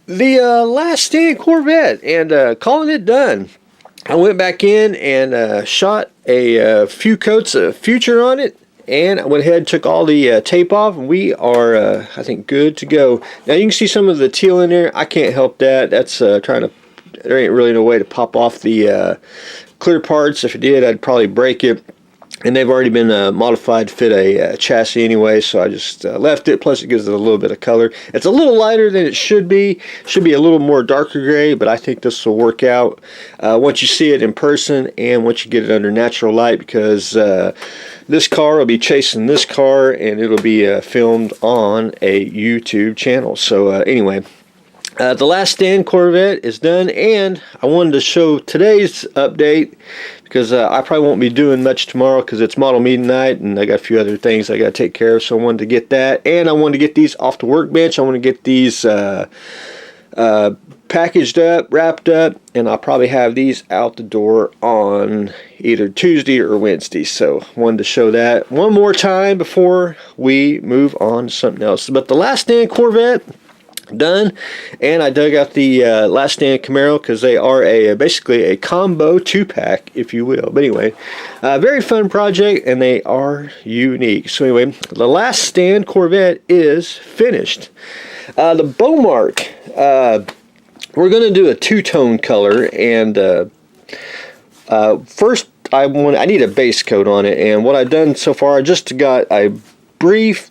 The last stand Corvette, and calling it done. I went back in and shot a few coats of Future on it, and I went ahead and took all the tape off, and we are, I think, good to go. Now you can see some of the teal in there. I can't help that. That's trying to, there ain't really no way to pop off the clear parts. If it did, I'd probably break it. And they've already been modified to fit a chassis anyway, so I just left it. Plus it gives it a little bit of color. It's a little lighter than it should be. Should be a little more darker gray, but I think this will work out once you see it in person and once you get it under natural light, because this car will be chasing this car and it'll be filmed on a YouTube channel. So anyway, the last stand Corvette is done, and I wanted to show today's update because I probably won't be doing much tomorrow because it's model meeting night and I got a few other things I got to take care of, so I wanted to get that, and I wanted to get these off the workbench. I want to get these packaged up, wrapped up, and I'll probably have these out the door on either Tuesday or Wednesday. So wanted to show that one more time before we move on to something else. But the last stand Corvette done, and I dug out the last stand Camaro because they are basically a combo 2-pack, if you will. But anyway, very fun project, and they are unique. So anyway, the last stand Corvette is finished. The Bomarc, we're going to do a two-tone color, and first I need a base coat on it, and what I've done so far, I just got a brief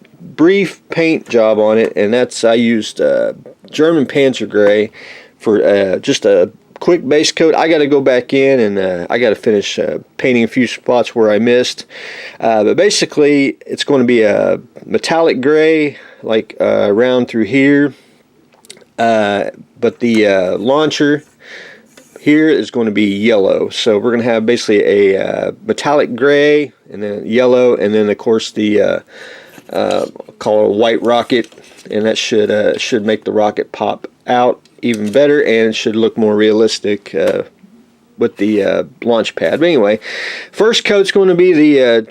paint job on it, and that's, I used German Panzer Gray for just a quick base coat. I got to go back in and I got to finish painting a few spots where I missed, but basically it's going to be a metallic gray, like around through here, but the launcher here is going to be yellow. So we're going to have basically a metallic gray, and then yellow, and then of course the call it a white rocket, and that should make the rocket pop out even better, and it should look more realistic with the launch pad. But anyway, first coat's going to be the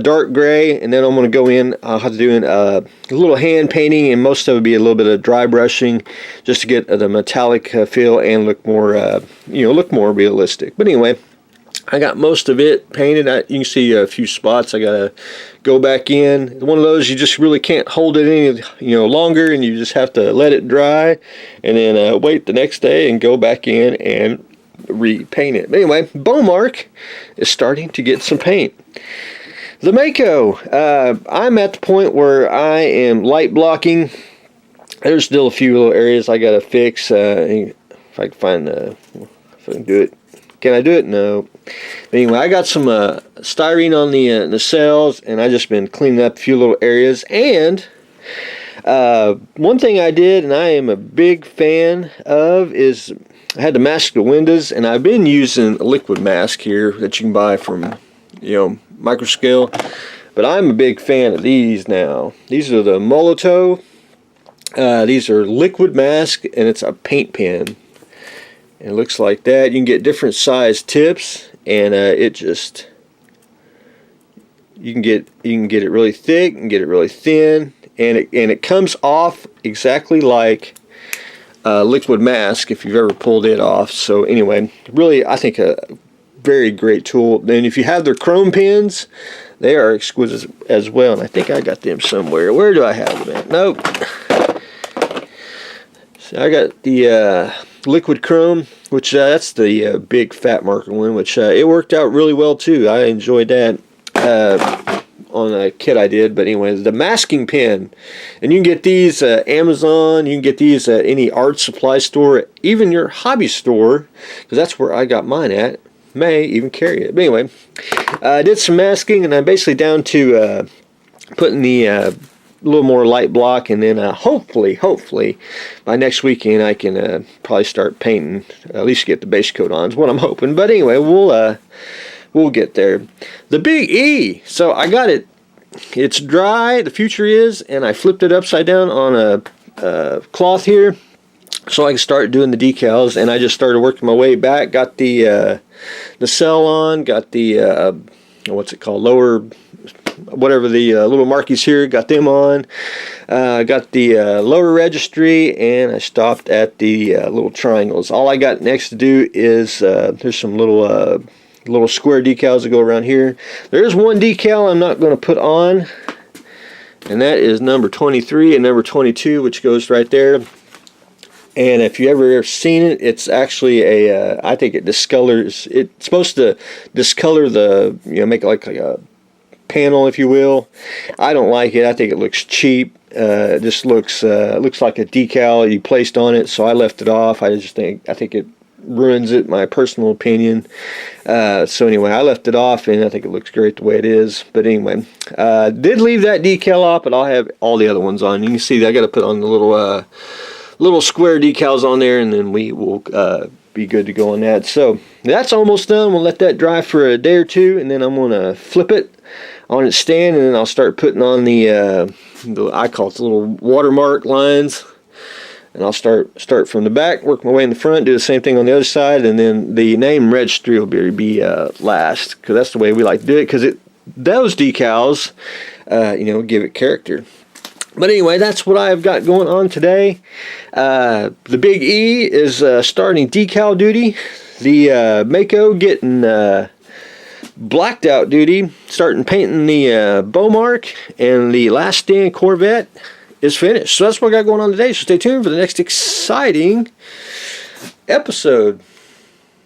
dark gray, and then I'm going to go in, I'll have to do a little hand painting, and most of it will be a little bit of dry brushing just to get the metallic feel and look more look more realistic. But anyway, I got most of it painted. You can see a few spots I gotta go back in. One of those you just really can't hold it any longer, and you just have to let it dry, and then wait the next day and go back in and repaint it. But anyway, Bomarc is starting to get some paint. The Mako, I'm at the point where I am light blocking. There's still a few little areas I gotta fix. If I can find if I can do it. Can I do it? No. Anyway, I got some styrene on the nacelles, and I just been cleaning up a few little areas. And one thing I did, and I am a big fan of, is I had to mask the windows, and I've been using a liquid mask here that you can buy from Microscale, but I'm a big fan of these now. These are the molotow. These are liquid mask, and it's a paint pen. It looks like that. You can get different size tips, and you can get it really thick and get it really thin, and it comes off exactly like liquid mask if you've ever pulled it off. So anyway, really, I think a very great tool. And if you have their chrome pins, they are exquisite as well. And I think I got them somewhere. Where do I have them at? Nope. So I got the liquid chrome, which that's the big fat marker one, which it worked out really well too. I enjoyed that on a kit I did. But anyway, the masking pen, and you can get these at Amazon, you can get these at any art supply store, even your hobby store, because that's where I got mine at. May even carry it. But anyway, I did some masking, and I'm basically down to putting the little more light block, and then hopefully by next weekend I can probably start painting, at least get the base coat on is what I'm hoping. But anyway, we'll get there. The Big E, so I got it, it's dry, the Future is, and I flipped it upside down on a cloth here so I can start doing the decals, and I just started working my way back. Got the cell on, got the what's it called, lower, whatever, the little markies here, got them on. I got the lower registry, and I stopped at the little triangles. All I got next to do is there's some little square decals that go around here. There's one decal I'm not going to put on, and that is number 23 and number 22, which goes right there. And if you ever seen it, it's actually a I think it discolors. It's supposed to discolor the, make it like a panel, if you will. I don't like it. I think it looks cheap. It just looks like a decal you placed on it, so I left it off. I think it ruins it, my personal opinion. So anyway, I left it off, and I think it looks great the way it is. But anyway, did leave that decal off, but I'll have all the other ones on. You can see that I got to put on the little square decals on there, and then we will be good to go on that. So that's almost done. We'll let that dry for a day or two, and then I'm going to flip it on its stand, and then I'll start putting on the I call it the little watermark lines. And I'll start from the back, work my way in the front, do the same thing on the other side, and then the name registry will be last, because that's the way we like to do it, because those decals, give it character. But anyway, that's what I've got going on today. The Big E is starting decal duty. The Mako getting blacked out duty, starting painting the Bomarc, and the Last Stand Corvette is finished. So that's what I got going on today. So stay tuned for the next exciting episode.